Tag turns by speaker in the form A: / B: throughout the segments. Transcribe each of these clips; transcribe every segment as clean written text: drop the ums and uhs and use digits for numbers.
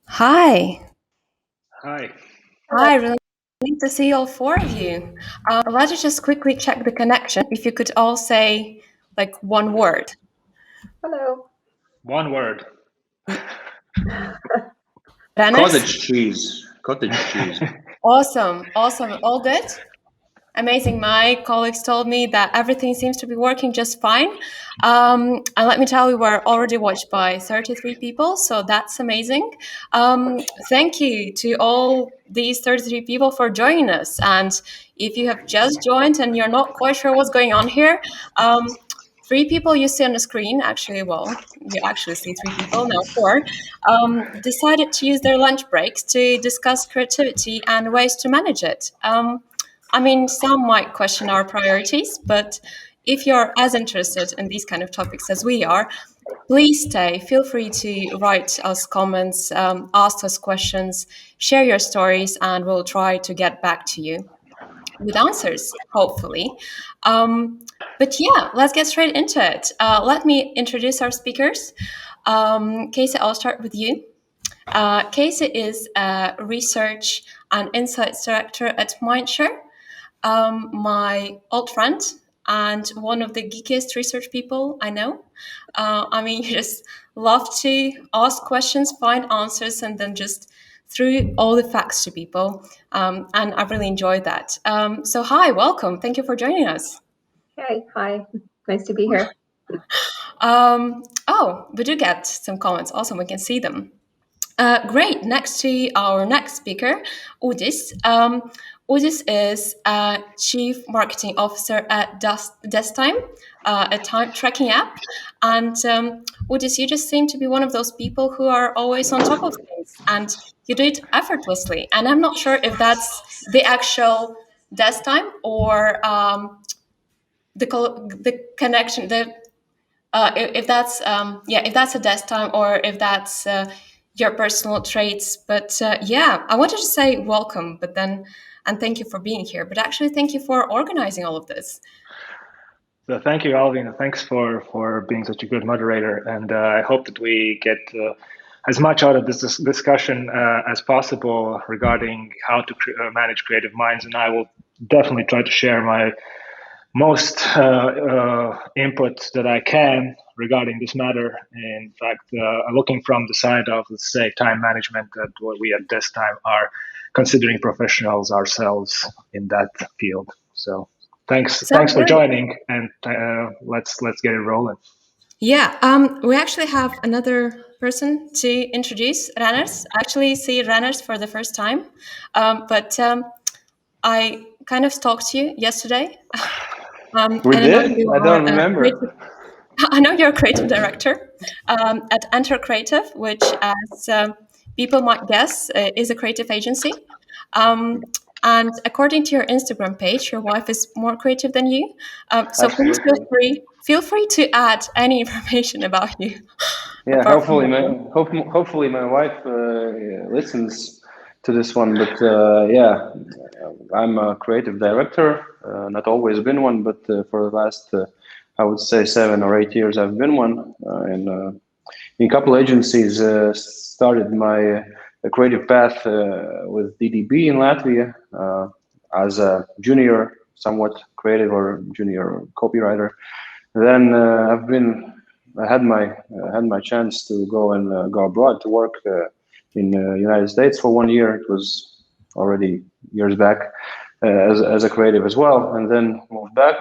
A: Hi.
B: Hi.
A: Hi, really nice to see all four of you. Let's just quickly check the connection. If you could all say like one word.
C: Hello.
B: One word.
A: Renners?
D: Cottage cheese. Cottage cheese.
A: Awesome. Awesome. All good? Amazing. My colleagues told me that everything seems to be working just fine. And let me tell you, we're already watched by 33 people, so that's amazing. Thank you to all these 33 people for joining us. And if you have just joined and you're not quite sure what's going on here, three people you see on the screen, actually, well, you actually see three people, now four, decided to use their lunch breaks to discuss creativity and ways to manage it. I mean, some might question our priorities, but if you're as interested in these kind of topics as we are, please stay. Feel free to write us comments, ask us questions, share your stories, and we'll try to get back to you with answers, hopefully. But yeah, let's get straight into it. Let me introduce our speakers. Casey, I'll start with you. Casey is a research and insights director at Mindshare, my old friend and one of the geekiest research people I know. I mean, you just love to ask questions, find answers, and then just through all the facts to people. And I really enjoyed that. So, hi, welcome. Thank you for joining us.
C: Hey, hi. Nice to be here.
A: We do get some comments. Awesome, we can see them. Great. Next to our next speaker, Udis. Udis is Chief Marketing Officer at Destime, a time tracking app. And Udis, you just seem to be one of those people who are always on top of things, and you do it effortlessly. And I'm not sure if that's the actual Destime or the connection, if that's if that's a desk time or if that's your personal traits. But yeah, I wanted to say welcome, but then and thank you for being here. But actually, thank you for organizing all of this.
B: So thank you, Alvin. Thanks for being such a good moderator. And I hope that we get as much out of this discussion as possible regarding how to manage creative minds. And I will definitely try to share my most input that I can regarding this matter. In fact, looking from the side of, let's say, time management, that what we at this time are considering professionals ourselves in that field. So thanks
A: Sounds
B: for
A: good.
B: joining, and let's get it rolling.
A: Yeah, we actually have another person to introduce, Ranners. I actually see Ranners for the first time, but I kind of stalked you yesterday.
D: We
A: and I know
D: did?
A: you
D: I
A: are
D: don't
A: a
D: remember.
A: creative I know you're a creative director at Enter Creative, which, as people might guess, is a creative agency. Um, and according to your Instagram page, your wife is more creative than you. So please
D: Absolutely.
A: feel free to add any information about you,
D: Yeah,
A: apart from
D: hopefully
A: that
D: my
A: one.
D: hopefully my wife listens to this one. But yeah, I'm a creative director. Not always been one, but for the last I would say 7 or 8 years I've been one. And in a couple agencies, started my creative path with DDB in Latvia as a junior, somewhat creative or junior copywriter. Then I had my chance to go abroad to work in the United States for 1 year. It was already years back as a creative as well, and then moved back,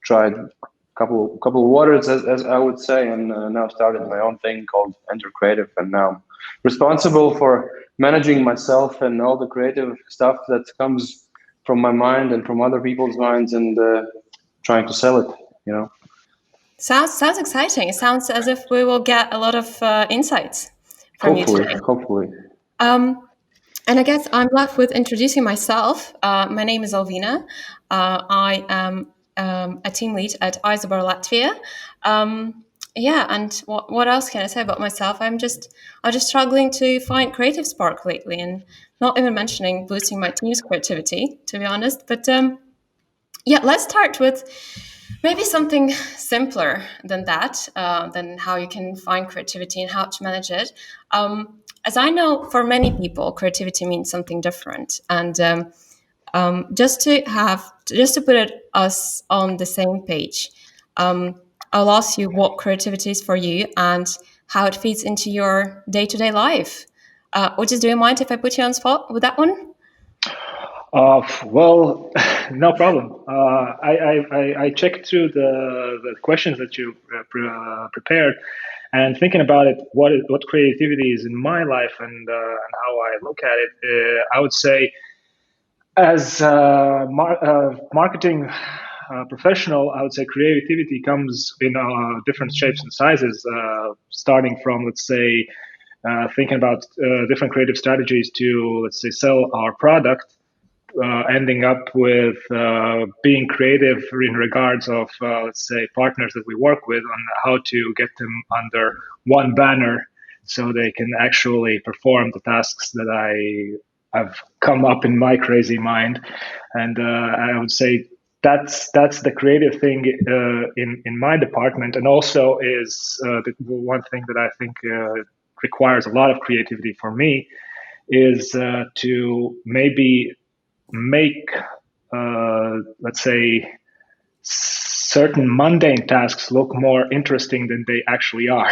D: tried couple of waters as I would say, and now started my own thing called Enter Creative, and now I'm responsible for managing myself and all the creative stuff that comes from my mind and from other people's minds, and trying to sell it, you know.
A: Sounds exciting. It sounds as if we will get a lot of insights from you
D: Hopefully,
A: today.
D: hopefully.
A: Um, And I guess I'm left with introducing myself. My name is Alvina. I am a team lead at Isobar Latvia. Yeah, and what else can I say about myself? I'm just struggling to find creative spark lately, and not even mentioning boosting my team's creativity, to be honest. But yeah, let's start with Maybe something simpler than that, than how you can find creativity and how to manage it. As I know, for many people, creativity means something different. And just to put us on the same page, I'll ask you what creativity is for you and how it fits into your day-to-day life. Otis, do you mind if I put you on spot with that one?
B: Well, no problem. I checked through the questions that you prepared, and thinking about it, what creativity is in my life and how I look at it, I would say as marketing professional, I would say creativity comes in different shapes and sizes, starting from, let's say, thinking about different creative strategies to, let's say, sell our product, ending up with being creative in regards of, let's say, partners that we work with on how to get them under one banner so they can actually perform the tasks that I've come up in my crazy mind. And I would say that's the creative thing in my department, and also is the one thing that I think requires a lot of creativity for me is to maybe make, let's say, certain mundane tasks look more interesting than they actually are.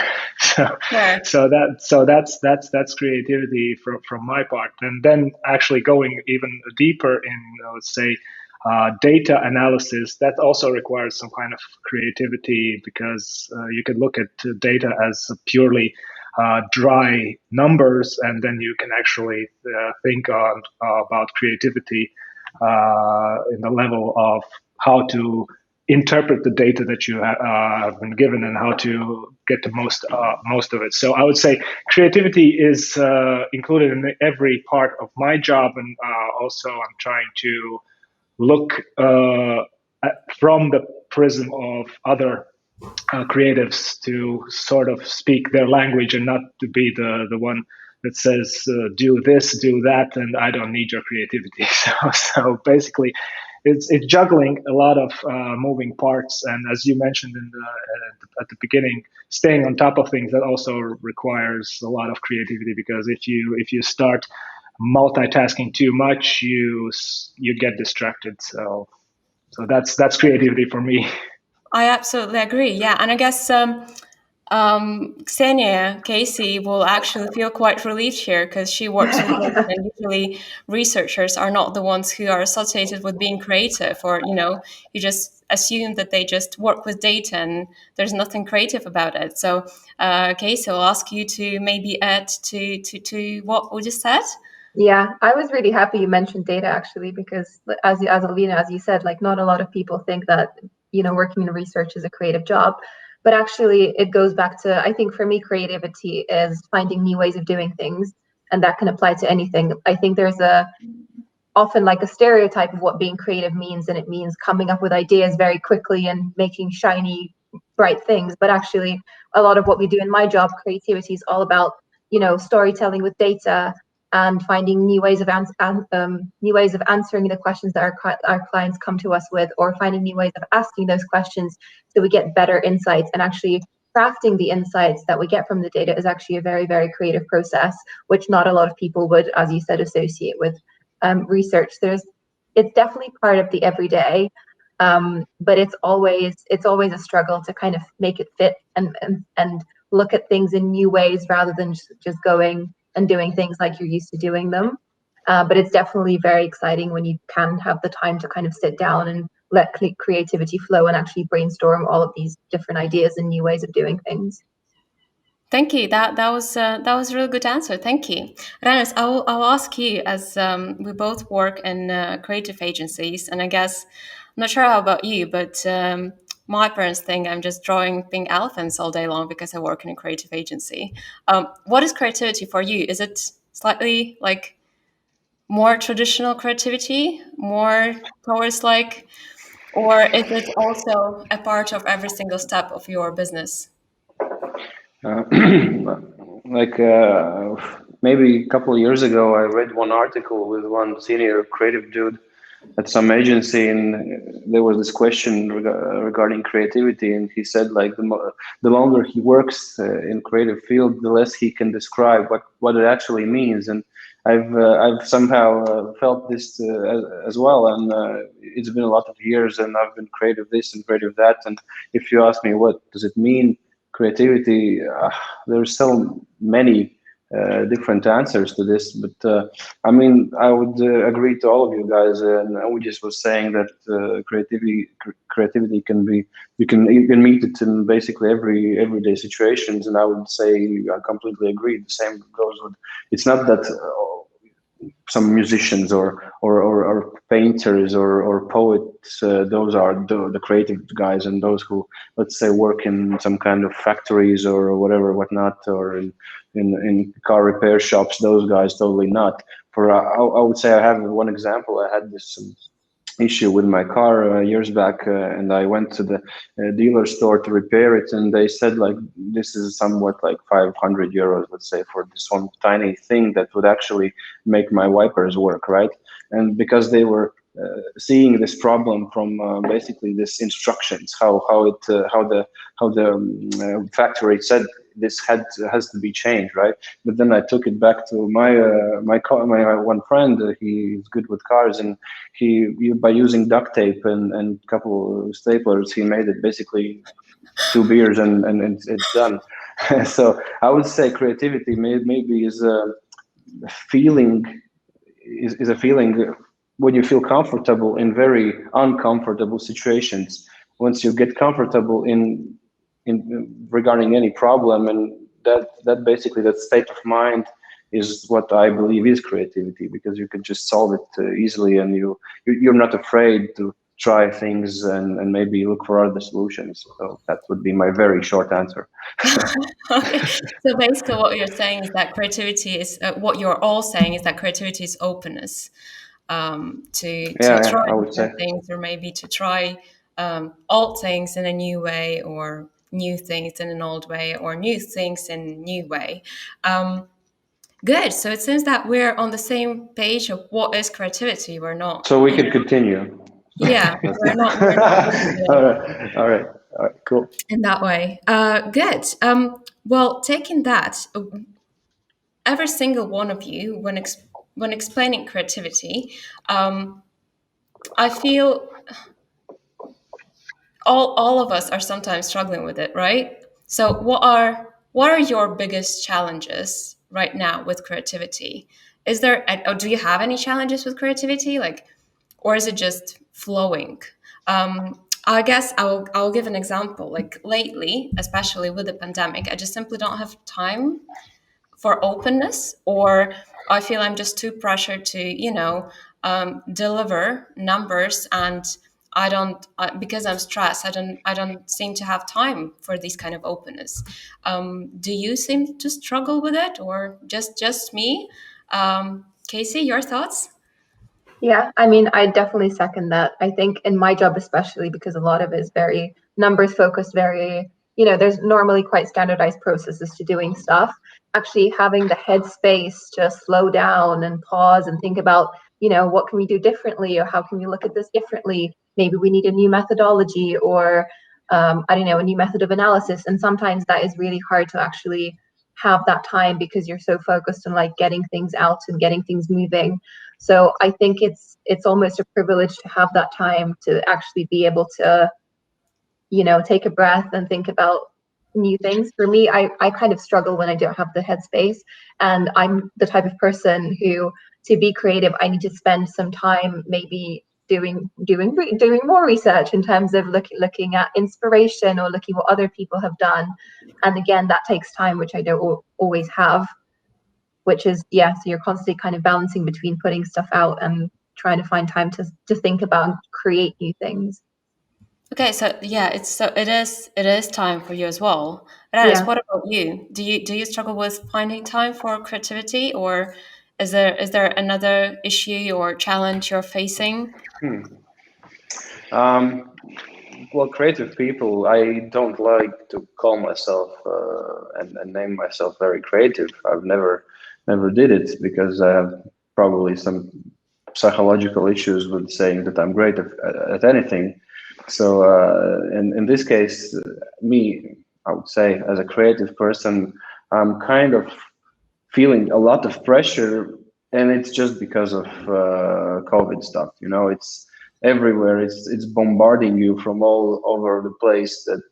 B: So that's creativity from my part. And then actually going even deeper in, let's say, data analysis, that also requires some kind of creativity, because you could look at data as purely dry numbers, and then you can actually think about creativity in the level of how to interpret the data that you have been given and how to get the most of it. So I would say creativity is included in every part of my job, and also I'm trying to look from the prism of other creatives to sort of speak their language and not to be the one that says do this, do that, and I don't need your creativity. So basically, it's juggling a lot of moving parts, and as you mentioned at the beginning, staying on top of things, that also requires a lot of creativity, because if you start multitasking too much, you get distracted. So that's creativity for me.
A: I absolutely agree. Yeah, and I guess Ksenia Casey will actually feel quite relieved here, because she works with data, and usually researchers are not the ones who are associated with being creative, or you just assume that they just work with data and there's nothing creative about it. So Casey, I'll ask you to maybe add to what we just said.
C: Yeah, I was really happy you mentioned data, actually, because as Alvina, as you said, like, not a lot of people think that working in research is a creative job. But actually, it goes back to, I think for me, creativity is finding new ways of doing things, and that can apply to anything. I think there's often like a stereotype of what being creative means, and it means coming up with ideas very quickly and making shiny, bright things. But actually, a lot of what we do in my job, creativity, is all about storytelling with data and finding new ways of answering the questions that our clients come to us with, or finding new ways of asking those questions so we get better insights. And actually crafting the insights that we get from the data is actually a very, very creative process, which not a lot of people would, as you said, associate with research. It's definitely part of the everyday, but it's always a struggle to kind of make it fit and look at things in new ways, rather than just going and doing things like you're used to doing them. But it's definitely very exciting when you can have the time to kind of sit down and let creativity flow and actually brainstorm all of these different ideas and new ways of doing things.
A: Thank you. That was a really good answer. Thank you, Ranis. I'll ask you, as we both work in creative agencies, and I guess I'm not sure how about you, but my parents think I'm just drawing pink elephants all day long because I work in a creative agency. What is creativity for you? Is it slightly like more traditional creativity, more towards like, or is it also a part of every single step of your business?
D: Maybe a couple of years ago, I read one article with one senior creative dude at some agency, and there was this question regarding creativity, and he said like the longer he works in creative field, the less he can describe what it actually means. And I've somehow felt this as well, and it's been a lot of years, and I've been creative this and creative that. And if you ask me what does it mean, creativity, there's so many different answers to this, but I mean, I would agree to all of you guys, and we just was saying that creativity can be, you can meet it in basically everyday situations, and I would say I completely agree. The same goes with, it's not that some musicians or painters or poets, those are the creative guys, and those who, let's say, work in some kind of factories or whatnot, or in car repair shops, those guys totally not. For I would say, I have one example. I had this issue with my car years back, and I went to the dealer store to repair it, and they said like, this is somewhat like 500 euros, let's say, for this one tiny thing that would actually make my wipers work, right? And because they were seeing this problem from basically this instructions, how the factory said this has to be changed, right? But then I took it back to my one friend. He's good with cars, and he by using duct tape and a couple of staplers, he made it basically 2 beers, and it's done. So I would say creativity maybe is a feeling, is a feeling when you feel comfortable in very uncomfortable situations. Once you get comfortable in regarding any problem, and that basically, that state of mind is what I believe is creativity, because you can just solve it easily, and you're not afraid to try things and maybe look for other solutions. So that would be my very short answer.
A: Okay. So basically what you're saying is that creativity is, what you're all saying is that creativity is openness, to try
D: I would say.
A: different things, or maybe to try old things in a new way, or new things in an old way, or new things in a new way. Good. So it seems that we're on the same page of what is creativity. We're not.
D: So we can continue.
A: Yeah, we're not
D: All right, cool.
A: in that way. Good. Well, taking that, every single one of you, when explaining creativity, I feel all of us are sometimes struggling with it, right? So what are your biggest challenges right now with creativity? Is there, or do you have any challenges with creativity, like, or is it just flowing? I guess I'll give an example. Like lately, especially with the pandemic, I just simply don't have time for openness, or I feel I'm just too pressured to deliver numbers, and because I'm stressed, I don't seem to have time for this kind of openness. Do you seem to struggle with it, or just me? Casey, your thoughts?
C: Yeah, I mean, I definitely second that. I think in my job, especially because a lot of it is very numbers focused, very, there's normally quite standardized processes to doing stuff. Actually having the headspace to slow down and pause and think about, what can we do differently, or how can we look at this differently? Maybe we need a new methodology, or I don't know, a new method of analysis. And sometimes that is really hard to actually have that time, because you're so focused on like getting things out and getting things moving. So I think it's almost a privilege to have that time to actually be able to, take a breath and think about new things. For me, I kind of struggle when I don't have the headspace, and I'm the type of person who, to be creative, I need to spend some time maybe doing more research in terms of looking at inspiration, or looking what other people have done. And again, that takes time, which I don't always have. Which is, so you're constantly kind of balancing between putting stuff out and trying to find time to think about and create new things.
A: Okay, so yeah, it is time for you as well. Raris, what about you? Do you struggle with finding time for creativity, or is there another issue or challenge you're facing?
D: Well, creative people, I don't like to call myself and name myself very creative. I've never did it, because I have probably some psychological issues with saying that I'm great at anything. So in this case, me, I would say, as a creative person, I'm kind of feeling a lot of pressure, and it's just because of COVID stuff. You know, it's everywhere. It's bombarding you from all over the place that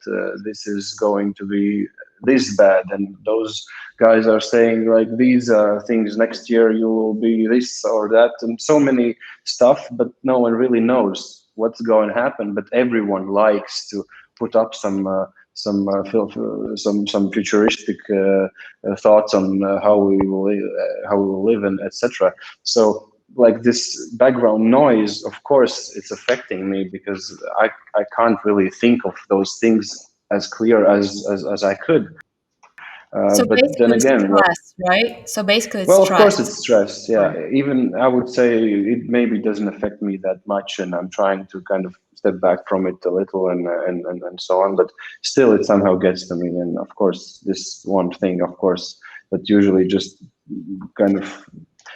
D: this is going to be this bad, and those guys are saying like these things next year you will be this or that, and so many stuff, but no one really knows what's going to happen. But everyone likes to put up some futuristic thoughts on how we will live, and etc. So like this background noise, of course, it's affecting me because I can't really think of those things as clear as I could.
A: So
D: But
A: basically,
D: then
A: it's
D: again,
A: stress, right? So basically, it's
D: well, of
A: stress.
D: course, it's stress. Yeah, even I would say it maybe doesn't affect me that much, and I'm trying to kind of step back from it a little, and so on. But still, it somehow gets to me. And of course, this one thing, of course, that usually just kind of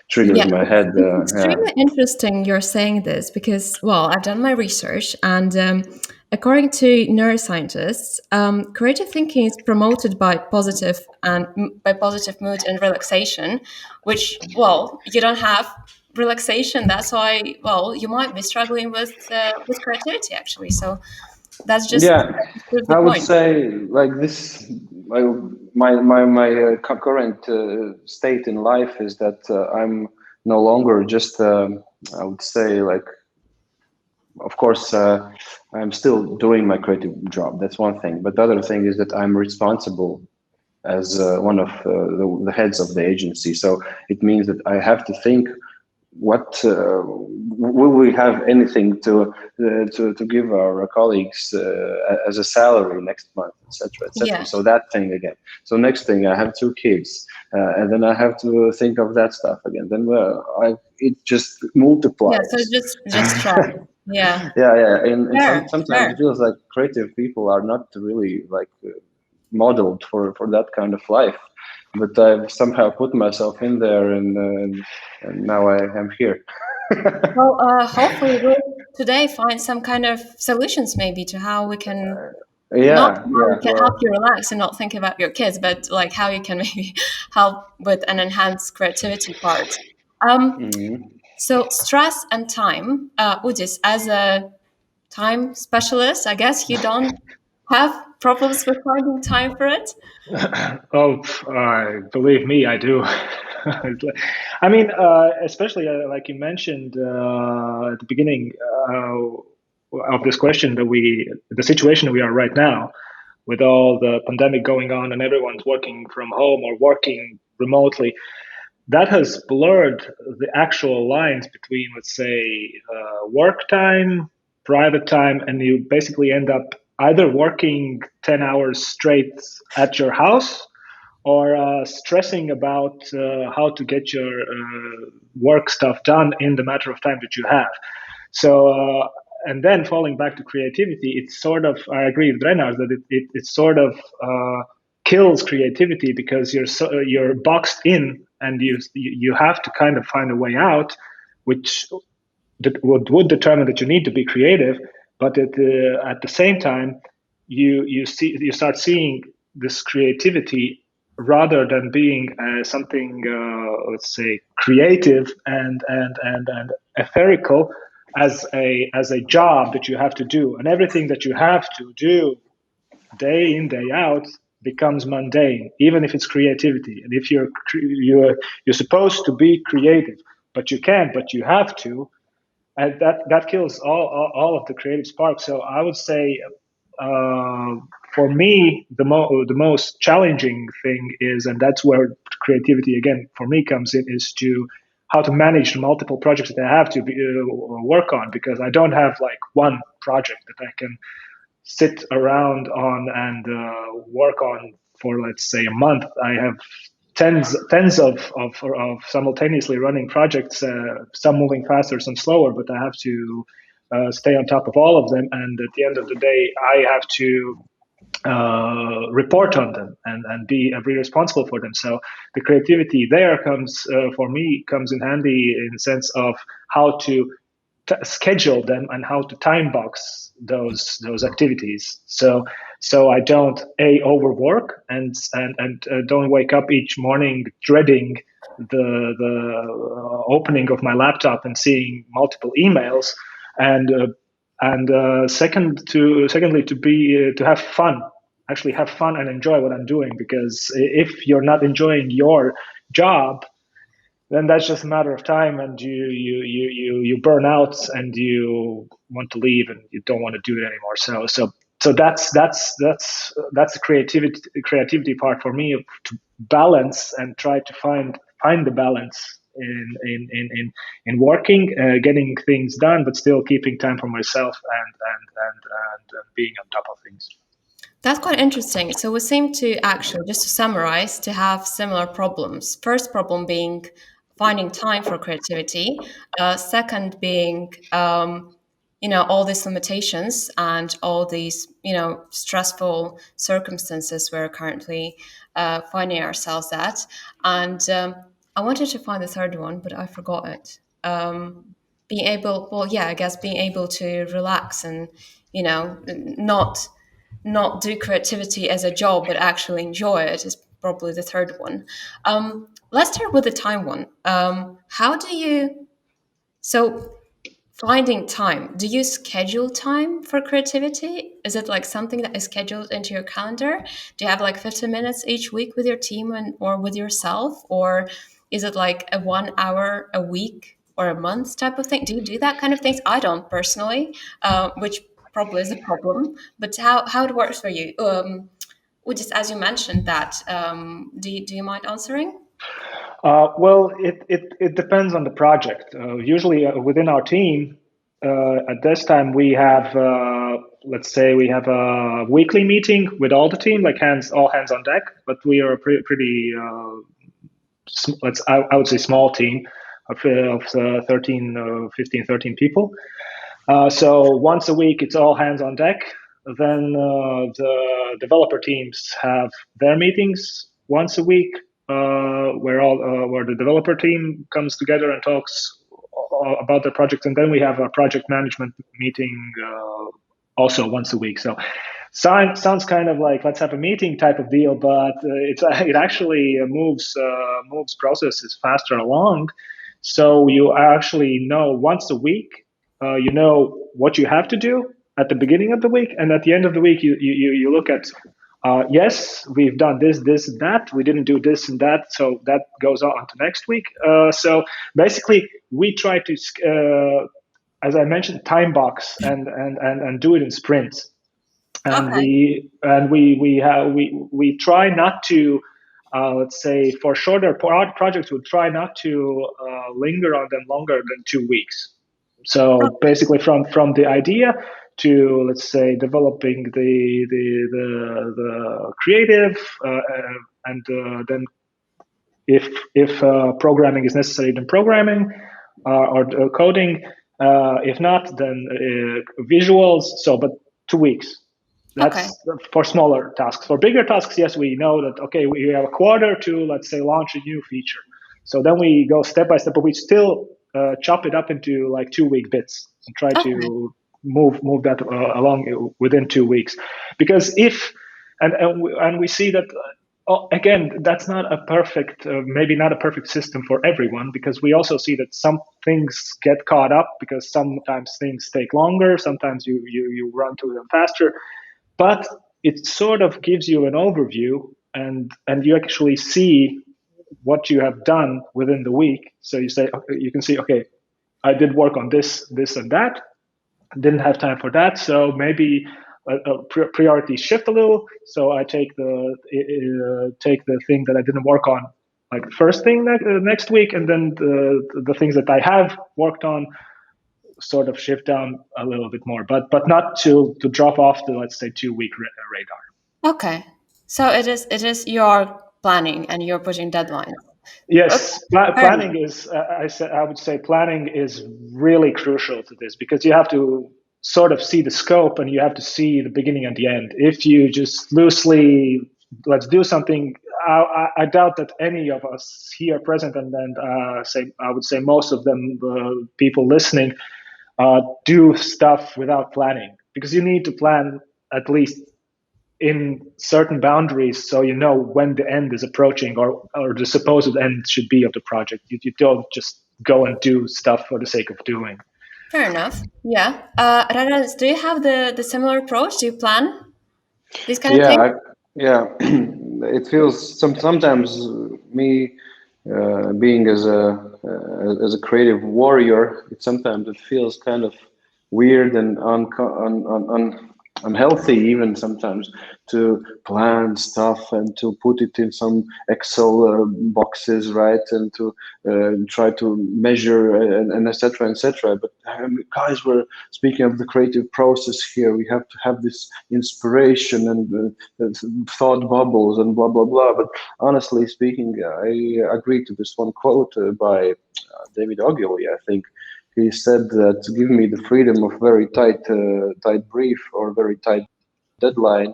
D: triggers my head.
A: It's extremely interesting you're saying this because, well, I've done my research, and according to neuroscientists, creative thinking is promoted by positive mood and relaxation, which, well, you don't have relaxation. That's why, well, you might be struggling with creativity actually. So that's just
D: Yeah,
A: proves the
D: I would
A: point.
D: say like this. My current state in life is that I'm no longer just I would say like, of course, I'm still doing my creative job. That's one thing. But the other thing is that I'm responsible as one of the heads of the agency. So it means that I have to think what will we have anything to give our colleagues as a salary next month, etc., etc.
A: Yeah.
D: So that thing again. So next thing, I have 2 kids, and then I have to think of that stuff again. Then it just multiplies.
A: Yeah. So just try. Yeah.
D: Yeah. And sometimes
A: Fair.
D: it feels like creative people are not really like modeled for that kind of life. But I've somehow put myself in there, and now I am here.
A: Well, hopefully we'll today find some kind of solutions maybe to how we can help you relax and not think about your kids, but like how you can maybe help with an enhanced creativity part. So stress and time, Udis, as a time specialist, I guess you don't have problems with finding time for it?
B: Oh, believe me, I do. I mean, especially like you mentioned at the beginning of this question, the situation we are right now, with all the pandemic going on and everyone's working from home or working remotely, that has blurred the actual lines between, let's say, work time, private time, and you basically end up either working 10 hours straight at your house or stressing about how to get your work stuff done in the matter of time that you have. So, and then falling back to creativity, it's sort of, I agree with Renard that it sort of kills creativity because you're boxed in and you have to kind of find a way out, which would determine that you need to be creative. But at the same time, you start seeing this creativity rather than being something, let's say, creative and etherical, as a job that you have to do, and everything that you have to do day in, day out becomes mundane, even if it's creativity. And if you're supposed to be creative, but you can't, but you have to, and that kills all of the creative spark. So I would say, for me, the most challenging thing is, and that's where creativity again for me comes in, is to how to manage the multiple projects that I have to work on, because I don't have like one project that I can sit around on and work on for, let's say, a month. I have tens of simultaneously running projects, some moving faster, some slower, but I have to stay on top of all of them. And at the end of the day, I have to report on them and be responsible for them. So the creativity there comes comes in handy in the sense of how to schedule them and how to time box those activities. So I don't overwork and don't wake up each morning dreading the opening of my laptop and seeing multiple emails, and secondly to have fun, actually have fun and enjoy what I'm doing, because if you're not enjoying your job, then that's just a matter of time, and you burn out and you want to leave and you don't want to do it anymore. So that's the creativity part for me, to balance and try to find the balance in working, getting things done, but still keeping time for myself and being on top of things.
A: That's quite interesting. So we seem to actually, just to summarize, to have similar problems. First problem being finding time for creativity. Second being, all these limitations and all these, stressful circumstances we're currently finding ourselves at. And I wanted to find the third one, but I forgot it. Being able, I guess being able to relax and, not do creativity as a job, but actually enjoy it is probably the third one. Let's start with the time one. Finding time, do you schedule time for creativity? Is it like something that is scheduled into your calendar? Do you have like 15 minutes each week with your team or with yourself? Or is it like a 1 hour a week or a month type of thing? Do you do that kind of things? I don't personally, which probably is a problem, but how it works for you? Just as you mentioned that, do you mind answering?
B: Well, it depends on the project. Usually within our team, at this time we have, let's say we have a weekly meeting with all the team, like all hands on deck. But we are a pretty I would say small team of 13 people. So once a week, it's all hands on deck. Then the developer teams have their meetings once a week, where the developer team comes together and talks about their projects, and then we have a project management meeting also once a week. So sounds kind of like let's have a meeting type of deal, but it actually moves processes faster along. So you actually know once a week, you know what you have to do at the beginning of the week, and at the end of the week, you look at. Yes, we've done this, and that. We didn't do this and that, so that goes on to next week. So basically, we try to, as I mentioned, time box and do it in sprints. And
A: Okay.
B: we try not to, let's say, for shorter projects, we try not to linger on them longer than 2 weeks. So basically, from the idea to, let's say, developing the creative, and then if programming is necessary, then programming or coding. If not, then visuals. So, but 2 weeks. That's for smaller tasks. For bigger tasks, yes, we know that, okay, we have a quarter to, let's say, launch a new feature. So then we go step by step, but we still chop it up into like 2-week bits and try to move that along within 2 weeks. Because and we see that, again, that's not a perfect, maybe not a perfect system for everyone, because we also see that some things get caught up because sometimes things take longer, sometimes you run through them faster. But it sort of gives you an overview, and you actually see what you have done within the week. So you can see, okay, I did work on this, and that. Didn't have time for that, so maybe priorities shift a little. So I take the thing that I didn't work on like first thing next week, and then the things that I have worked on sort of shift down a little bit more, but not to drop off the, let's say, 2-week radar.
A: Okay, so it is your planning and you're putting deadlines.
B: Yes, planning is. I would say planning is really crucial to this, because you have to sort of see the scope and you have to see the beginning and the end. If you just loosely, let's do something, I doubt that any of us here present, and I would say most of them, people listening, do stuff without planning, because you need to plan at least in certain boundaries, so you know when the end is approaching, or the supposed end should be of the project. You don't just go and do stuff for the sake of doing.
A: Fair enough. Yeah. Raras, do you have the similar approach? Do you plan this kind of thing?
D: Yeah. It feels sometimes me being as a creative warrior. Sometimes it feels kind of weird and unhealthy, even sometimes, to plan stuff and to put it in some Excel boxes, right, and to try to measure and etc. etc. But guys, we're speaking of the creative process here. We have to have this inspiration and thought bubbles and blah blah blah. But honestly speaking, I agree to this one quote by David Ogilvy, I think. He said that, give me the freedom of very tight brief or very tight deadline.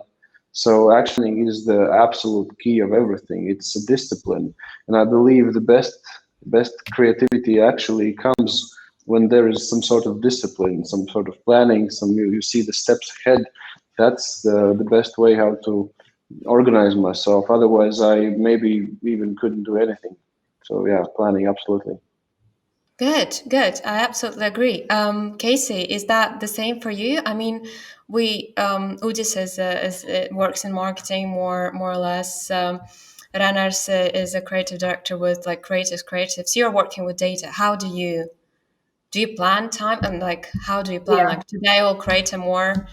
D: So actioning is the absolute key of everything. It's a discipline, and I believe the best creativity actually comes when there is some sort of discipline, some sort of planning. You see the steps ahead. That's the best way how to organize myself. Otherwise, I maybe even couldn't do anything. So yeah, planning, absolutely.
A: Good. I absolutely agree. Casey, is that the same for you? I mean, we Udis works in marketing more or less. Ranars is a creative director with like creatives. You're working with data. How do you plan time, and like how do you plan? Like today we'll create a more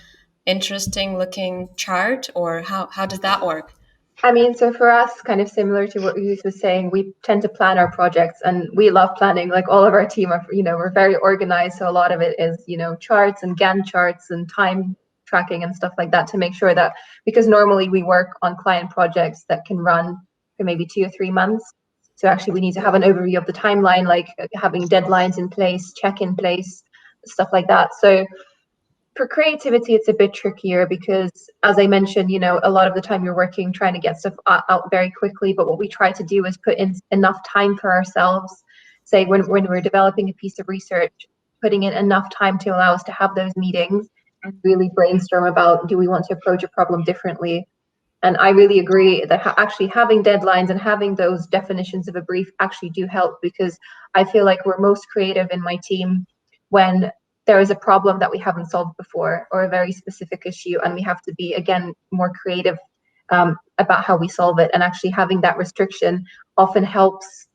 A: interesting looking chart, or how does that work?
C: I mean, so for us, kind of similar to what Yus was saying, we tend to plan our projects, and we love planning. Like all of our team are, we're very organized. So a lot of it is, charts and Gantt charts and time tracking and stuff like that to make sure that, because normally we work on client projects that can run for maybe 2 or 3 months. So actually we need to have an overview of the timeline, like having deadlines in place, check in place, stuff like that. So for creativity, it's a bit trickier because, as I mentioned, a lot of the time you're working trying to get stuff out very quickly. But what we try to do is put in enough time for ourselves. Say when we're developing a piece of research, putting in enough time to allow us to have those meetings and really brainstorm about, do we want to approach a problem differently? And I really agree that actually having deadlines and having those definitions of a brief actually do help, because I feel like we're most creative in my team when there is a problem that we haven't solved before, or a very specific issue, and we have to be, again, more creative about how we solve it. And actually having that restriction often helps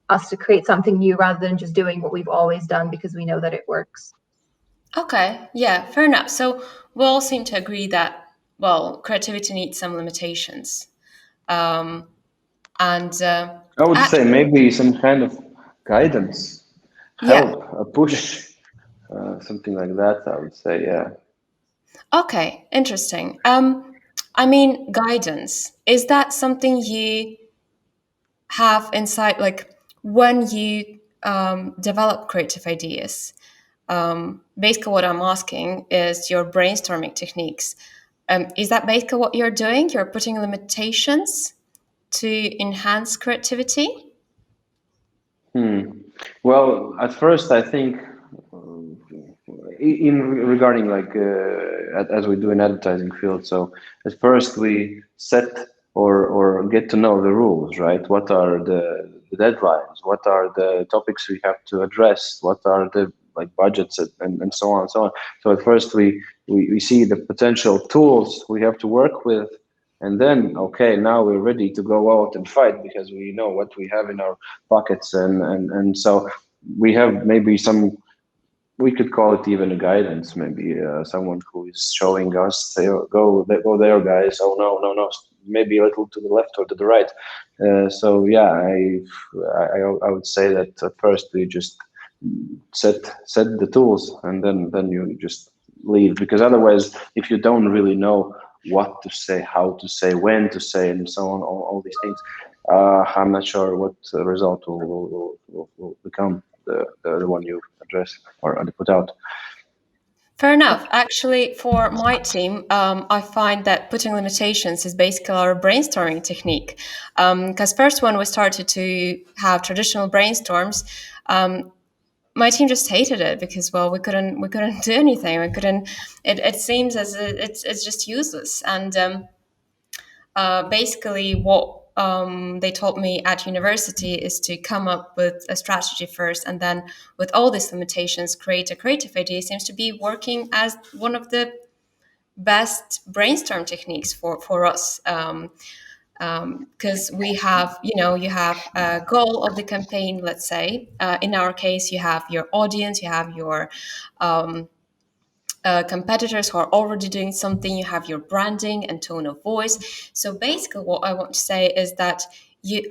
C: us to create something new rather than just doing what we've always done because we know that it works.
A: Okay, yeah, fair enough. So we all seem to agree that, well, creativity needs some limitations. I
D: would say maybe some kind of guidance, help, a push. Something like that, I would say, yeah.
A: Okay, interesting. I mean, guidance, is that something you have inside, like when you develop creative ideas? Basically, what I'm asking is your brainstorming techniques. Is that basically what you're doing? You're putting limitations to enhance creativity?
D: Well, at first, I think in regarding like as we do in advertising field, so at first we set or get to know the rules, right? What are the deadlines? What are the topics we have to address? What are the like budgets and so on and so on. So at first we see the potential tools we have to work with, and then okay, now we're ready to go out and fight because we know what we have in our pockets, and so we have maybe some, we could call it even a guidance, maybe someone who is showing us, say, oh, go there, guys. Oh no, maybe a little to the left or to the right. So yeah, I would say that at first we just set the tools, and then you just leave, because otherwise, if you don't really know what to say, how to say, when to say, and so on, all these things, I'm not sure what the result will become, the one you address or put out.
A: Fair enough. Actually, for my team, I find that putting limitations is basically our brainstorming technique. Because first, when we started to have traditional brainstorms, my team just hated it because, well, we couldn't do anything. We couldn't. It seems as it's just useless. And basically, what they taught me at university is to come up with a strategy first, and then with all these limitations, create a creative idea. Seems to be working as one of the best brainstorm techniques for us. Because we have, you have a goal of the campaign, let's say. In our case, you have your audience, you have your competitors who are already doing something, you have your branding and tone of voice. So basically what I want to say is that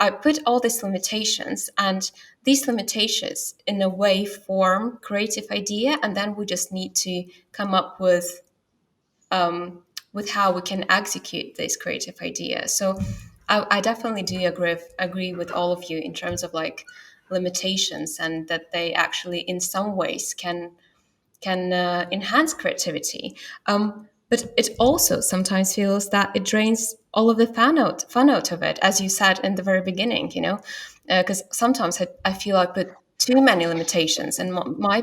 A: I put all these limitations, and these limitations in a way form creative idea, and then we just need to come up with how we can execute this creative idea. So I definitely do agree with all of you in terms of like limitations, and that they actually in some ways can enhance creativity. But it also sometimes feels that it drains all of the fun out of it, as you said in the very beginning. Because sometimes I feel I put too many limitations, and my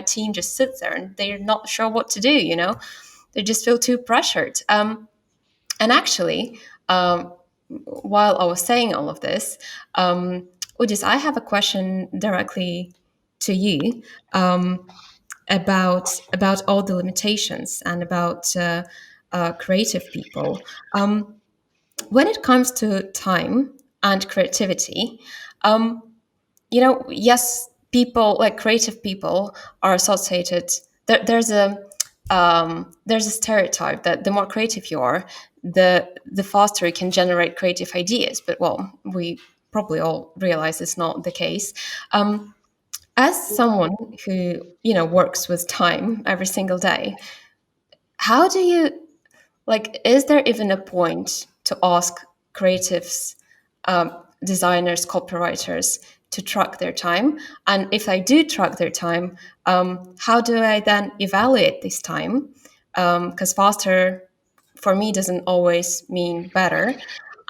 A: team just sits there and they're not sure what to do. They just feel too pressured. And actually, while I was saying all of this, Udis, I have a question directly to you. About all the limitations and about creative people. When it comes to time and creativity, yes, people like creative people are associated. There's a stereotype that the more creative you are, the faster you can generate creative ideas. But well, we probably all realize it's not the case. As someone who works with time every single day, how do you is there even a point to ask creatives, designers, copywriters to track their time? And if I do track their time, how do I then evaluate this time? Because faster for me doesn't always mean better.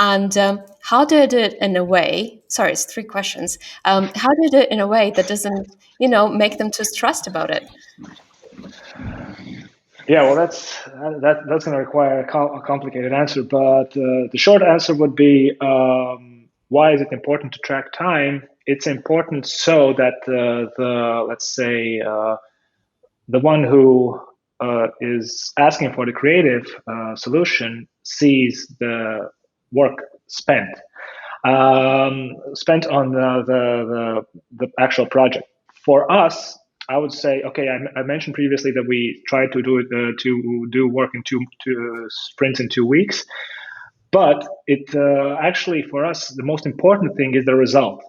A: And how do I do it in a way? Sorry, it's 3 questions. How do I do it in a way that doesn't, make them too stressed about it?
B: Yeah, well, that's going to require a complicated answer, but the short answer would be, why is it important to track time? It's important so that the let's say the one who is asking for the creative solution sees the work spent on the actual project. For us, I would say, okay, I mentioned previously that we tried to do work in two sprints in 2 weeks, but it actually for us the most important thing is the result.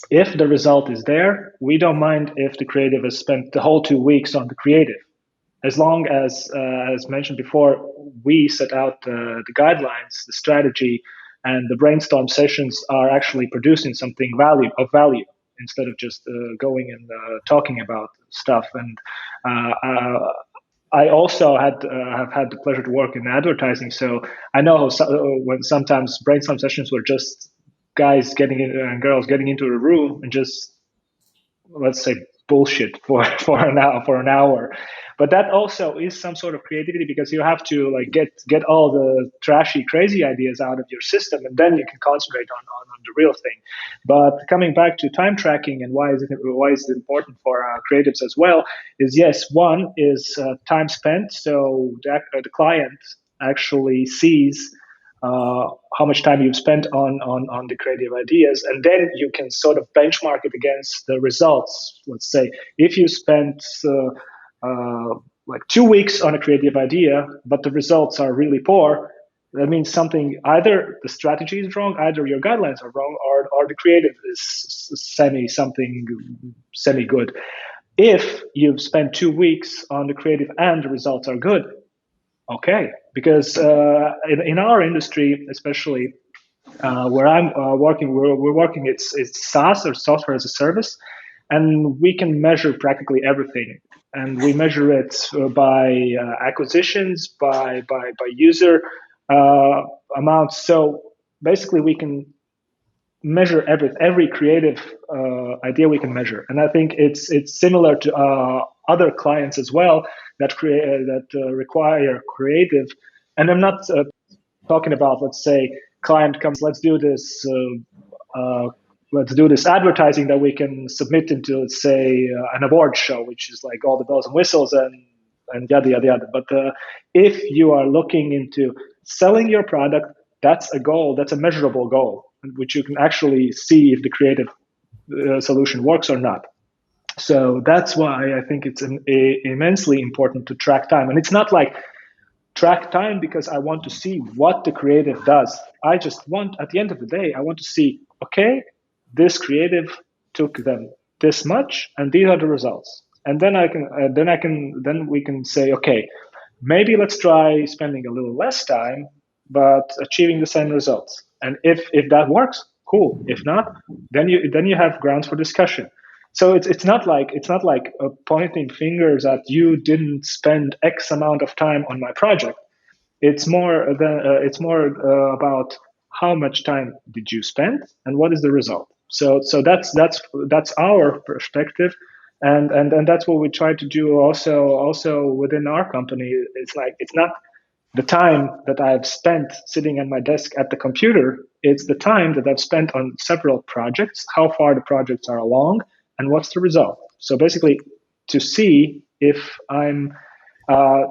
B: If the result is there, we don't mind if the creative has spent the whole 2 weeks on the creative, as long as mentioned before, we set out the guidelines, the strategy, and the brainstorm sessions are actually producing something of value instead of just going and talking about stuff. And I also have had the pleasure to work in advertising, so I know when sometimes brainstorm sessions were just guys getting in and girls getting into a room and just, let's say, bullshit for an hour. But that also is some sort of creativity, because you have to get all the trashy, crazy ideas out of your system, and then you can concentrate on the real thing. But coming back to time tracking and why is it important for creatives as well, is yes, one is time spent, so the client actually sees how much time you've spent on the creative ideas, and then you can sort of benchmark it against the results. Let's say if you spent 2 weeks on a creative idea, but the results are really poor, that means something, either the strategy is wrong, either your guidelines are wrong, or the creative is semi good. If you've spent 2 weeks on the creative and the results are good, okay, because in our industry, especially where I'm working, we're working, it's SaaS, or software as a service, and we can measure practically everything. and we measure it by acquisitions, by user amounts. So basically, we can measure every creative idea we can measure, and I think it's similar to other clients as well that require creative. And I'm not talking about, let's say, client comes, let's do this advertising that we can submit into, let's say, an award show, which is like all the bells and whistles and yada yada yada. But if you are looking into selling your product, that's a goal, that's a measurable goal, which you can actually see if the creative solution works or not. So that's why I think it's immensely important to track time. And it's not like track time because I want to see what the creative does. I just want, at the end of the day, I want to see, okay, this creative took them this much, and these are the results. And then then we can say, okay, maybe let's try spending a little less time, but achieving the same results. And if that works, cool. If not, then you have grounds for discussion. So it's not like pointing fingers at you didn't spend X amount of time on my project. It's more about how much time did you spend and what is the result. So that's our perspective, and that's what we try to do also within our company. It's like, it's not the time that I've spent sitting at my desk at the computer. It's the time that I've spent on several projects, how far the projects are along, and what's the result. So basically, to see if I'm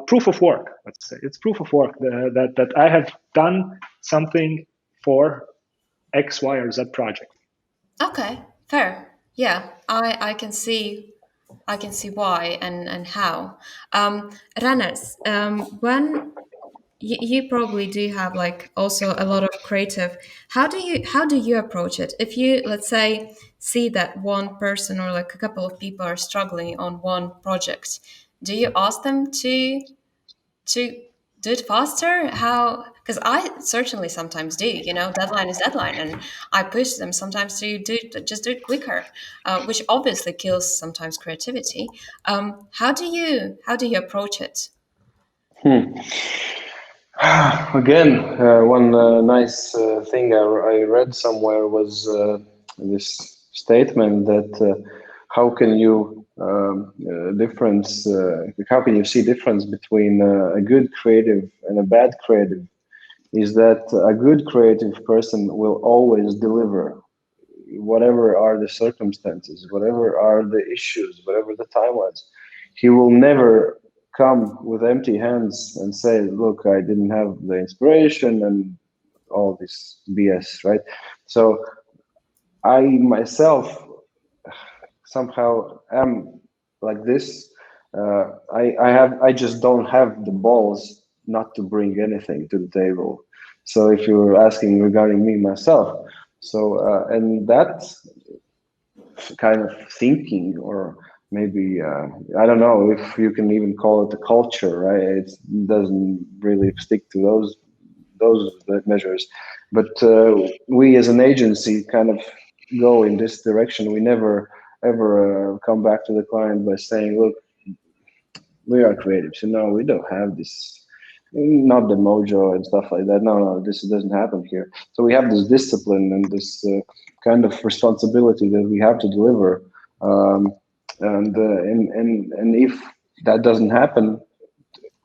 B: proof of work, let's say, it's proof of work that I have done something for X, Y, or Z project.
A: Okay, fair. Yeah, I can see why and how. Runners, when you probably do have like also a lot of creative, how do you approach it if you, let's say, see that one person or like a couple of people are struggling on one project? Do you ask them to do it faster? How? Because I certainly sometimes do, deadline is deadline, and I push them sometimes to do it quicker, which obviously kills sometimes creativity. How do you approach it?
D: Again, one nice thing I read somewhere was this statement that how can you how can you see difference between a good creative and a bad creative? Is that a good creative person will always deliver, whatever are the circumstances, whatever are the issues, whatever the timelines. He will never come with empty hands and say, look, I didn't have the inspiration and all this BS, right? So I myself somehow am like this. I just don't have the balls not to bring anything to the table. So if you're asking regarding me myself, so and that kind of thinking, or maybe I don't know if you can even call it a culture, right? It doesn't really stick to those measures, but we as an agency kind of go in this direction. We never ever come back to the client by saying, look, we are creatives, we don't have this, not the mojo and stuff like that. No, this doesn't happen here. So we have this discipline and this kind of responsibility that we have to deliver, and if that doesn't happen,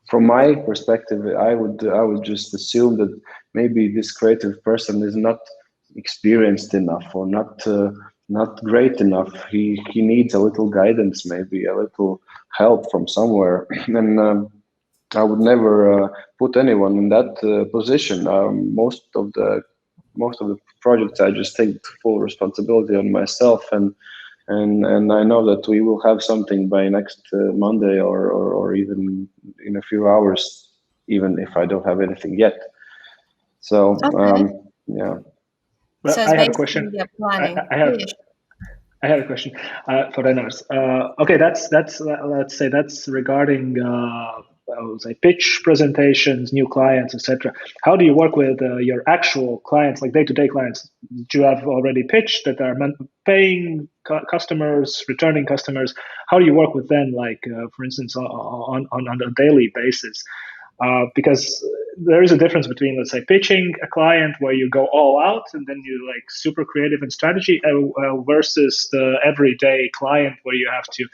D: from my perspective, I would just assume that maybe this creative person is not experienced enough, or not great enough. He needs a little guidance, maybe a little help from somewhere, and I would never put anyone in that position. Most of the projects, I just take full responsibility on myself, and I know that we will have something by next Monday, or even in a few hours, even if I don't have anything yet. So
A: Okay.
D: yeah.
B: Well,
A: So
B: I have a question.
A: planning.
B: I have a question for Reynars. Okay, that's let's say that's regarding say pitch presentations, new clients, etc. How do you work with your actual clients, like day-to-day clients? Do you have already pitched that are paying customers, returning customers? How do you work with them, like for instance, on a daily basis? Because there is a difference between, let's say, pitching a client where you go all out and then you like super creative in strategy versus the everyday client where you have to,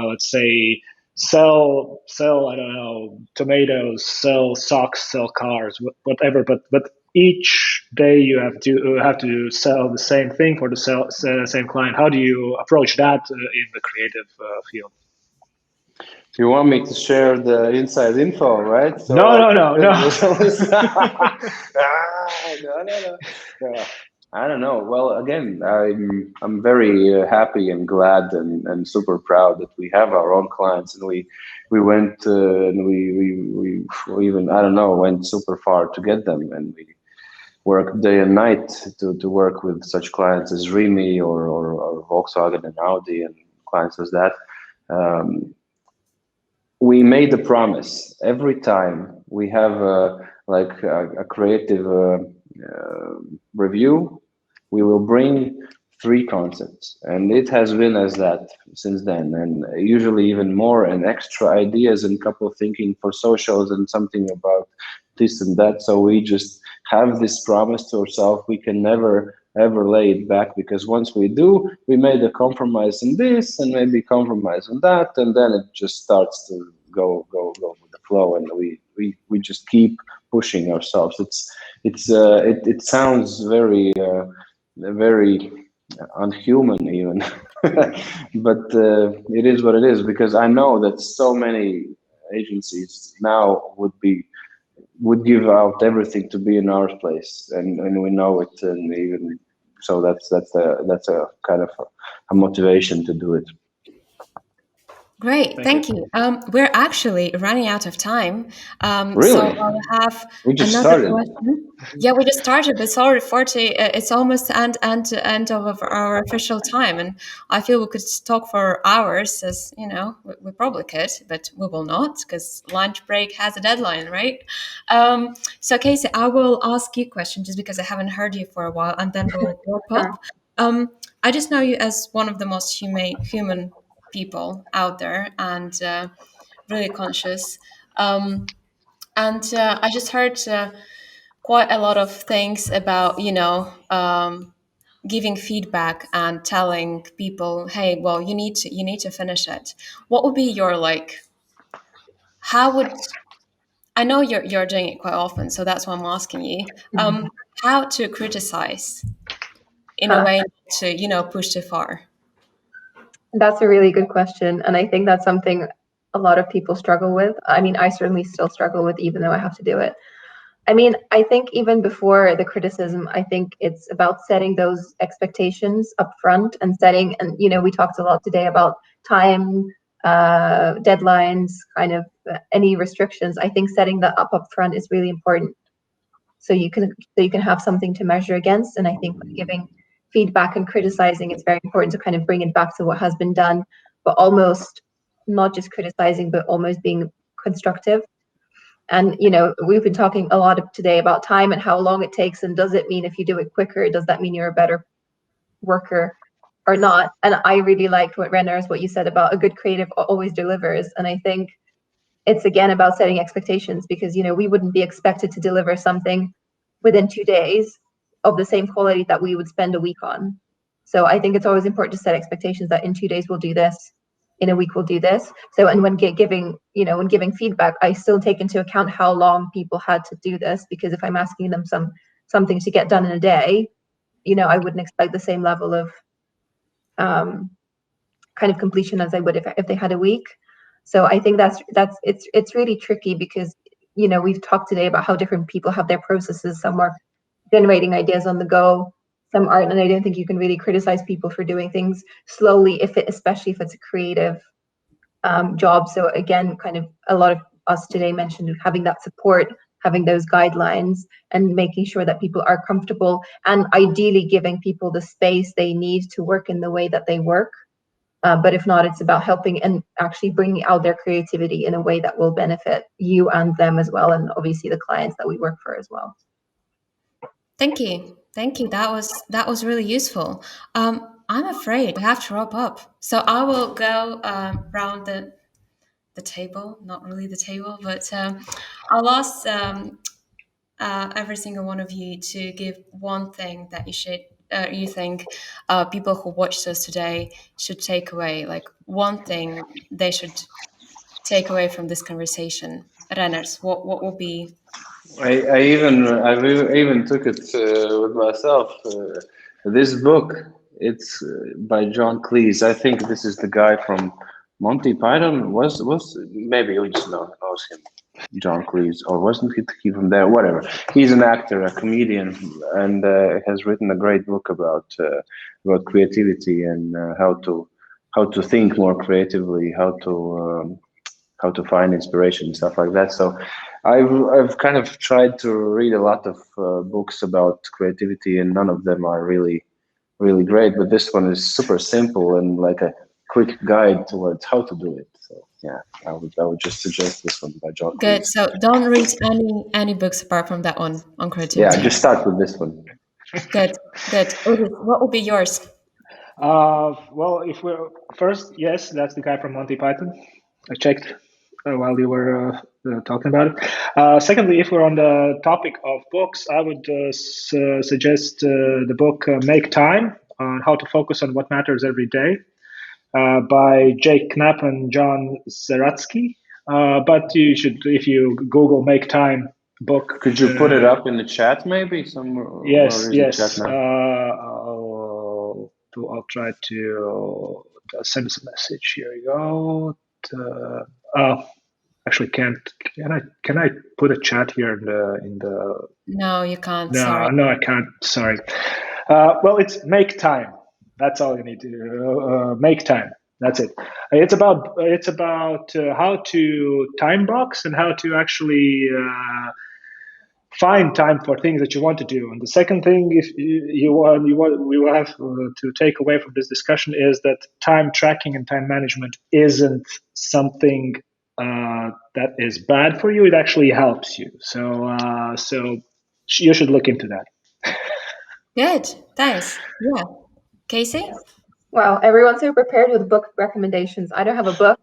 B: let's say, sell I don't know, tomatoes, sell socks, sell cars, whatever. But each day you have to sell the same thing for the same client. How do you approach that in the creative field?
D: You want me to share the inside info, right? So
B: no.
D: No. I don't know. Well, again, I'm very happy and glad and super proud that we have our own clients, and we went and we even, I don't know, went super far to get them, and we work day and night to work with such clients as Remy or Volkswagen and Audi and clients as that. We made the promise every time we have a creative review, we will bring 3 concepts, and it has been as that since then, and usually even more, and extra ideas and couple of thinking for socials and something about this and that. So we just have this promise to ourselves. We can never ever lay it back, because once we do, we made a compromise in this and maybe compromise on that, and then it just starts to go with the flow, and we just keep pushing ourselves. It sounds very unhuman even, but it is what it is, because I know that so many agencies now would give out everything to be in our place, and we know it, and even so that's a kind of a motivation to do it.
A: Great, thank you. We're actually running out of time.
D: Really?
A: So I'll have another question. Yeah, we just started, but sorry, 40. It's almost end of our official time, and I feel we could talk for hours. As you know, we probably could, but we will not, because lunch break has a deadline, right? So Casey, I will ask you a question just because I haven't heard you for a while, and then we'll wrap up. I just know you as one of the most human people out there, and really conscious. And I just heard quite a lot of things about, giving feedback and telling people, hey, well, you need to finish it. What would be your I know you're doing it quite often, so that's why I'm asking you, how to criticize in a way to, push too far?
C: That's a really good question. And I think that's something a lot of people struggle with. I mean, I certainly still struggle with, even though I have to do it. I mean, I think even before the criticism, I think it's about setting those expectations up front and setting, and, we talked a lot today about time, deadlines, kind of any restrictions. I think setting that up front is really important. So you can have something to measure against. And I think when giving feedback and criticizing, it's very important to kind of bring it back to what has been done, but almost not just criticizing, but almost being constructive. And, we've been talking a lot today about time and how long it takes, and does it mean if you do it quicker, does that mean you're a better worker or not? And I really liked what you said about a good creative always delivers. And I think it's again about setting expectations, because, we wouldn't be expected to deliver something within 2 days of the same quality that we would spend a week on. So I think it's always important to set expectations that in 2 days we'll do this, in a week we'll do this. So, and when giving feedback, I still take into account how long people had to do this, because if I'm asking them something to get done in a day, I wouldn't expect the same level of kind of completion as I would if they had a week. So I think it's really tricky, because we've talked today about how different people have their processes. Some are generating ideas on the go, some aren't, and I don't think you can really criticize people for doing things slowly, especially if it's a creative job. So again, kind of a lot of us today mentioned having that support, having those guidelines, and making sure that people are comfortable, and ideally giving people the space they need to work in the way that they work. But if not, it's about helping and actually bringing out their creativity in a way that will benefit you and them as well, and obviously the clients that we work for as well.
A: Thank you. That was really useful. I'm afraid we have to wrap up, so I will go round the table. Not really the table, but I'll ask every single one of you to give one thing that you think people who watched us today should take away, like one thing they should take away from this conversation. Renners, what will be?
D: I even took it with myself. This book, it's by John Cleese. I think this is the guy from Monty Python. Was maybe you just knows him, John Cleese, or wasn't he from there? Whatever. He's an actor, a comedian, and has written a great book about creativity and how to think more creatively, how to find inspiration and stuff like that. So I've kind of tried to read a lot of books about creativity, and none of them are really great. But this one is super simple and like a quick guide towards how to do it. So yeah, I would just suggest this one by John.
A: Good.
D: Cleese.
A: So don't read any books apart from that one on creativity.
D: Yeah, just start with this one.
A: Good. What will be yours?
B: Well, if we're first, yes, that's the guy from Monty Python. I checked while you were talking about it. Secondly, if we're on the topic of books, I would suggest the book Make Time on How to Focus on What Matters Every Day by Jake Knapp and John Zeratsky. But you should, if you Google Make Time book.
D: Could you put it up in the chat maybe somewhere?
B: Yes. I'll try to send us a message. Here we go. Actually, can I put a chat here in the?
A: No, you can't.
B: No,
A: sorry.
B: No, I can't. Sorry. Well, it's Make Time. That's all you need to do. Make time. That's it. It's about how to time box and how to actually find time for things that you want to do. And the second thing, if we will have to take away from this discussion, is that time tracking and time management isn't something that is bad for you. It actually helps you. So you should look into that.
A: Good. Thanks. Yeah. Casey?
C: Wow, everyone's so prepared with book recommendations. I don't have a book,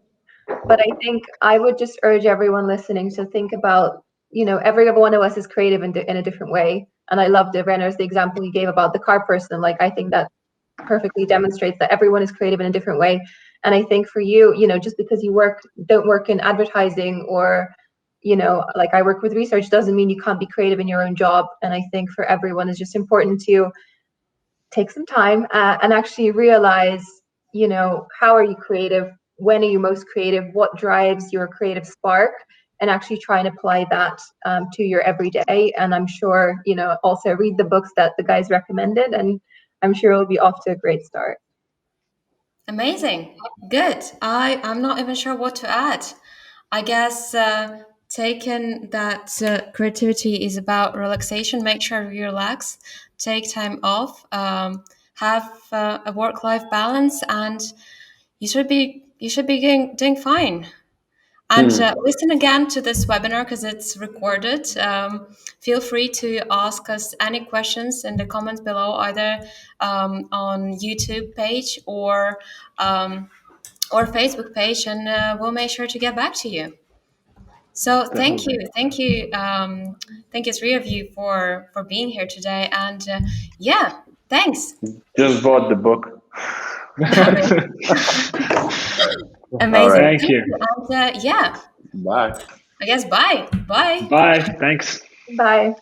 C: but I think I would just urge everyone listening to think about, every one of us is creative in a different way. And I love the example you gave about the car person. Like, I think that perfectly demonstrates that everyone is creative in a different way. And I think for you, just because you don't work in advertising or, like I work with research, doesn't mean you can't be creative in your own job. And I think for everyone, it's just important to take some time and actually realize, how are you creative? When are you most creative? What drives your creative spark? And actually try and apply that to your everyday. And I'm sure, also read the books that the guys recommended, and I'm sure it'll be off to a great start.
A: Amazing. Good. I'm not even sure what to add. I guess taking that creativity is about relaxation. Make sure you relax, take time off, have a work-life balance, and you should be doing fine. And listen again to this webinar because it's recorded. Feel free to ask us any questions in the comments below, either on YouTube page or Facebook page, and we'll make sure to get back to you. So thank you, three of you for being here today, and thanks.
D: Just bought the book.
A: Amazing.
B: Right. Thank you.
A: And
D: Bye.
A: I guess bye.
B: Bye. Thanks.
C: Bye.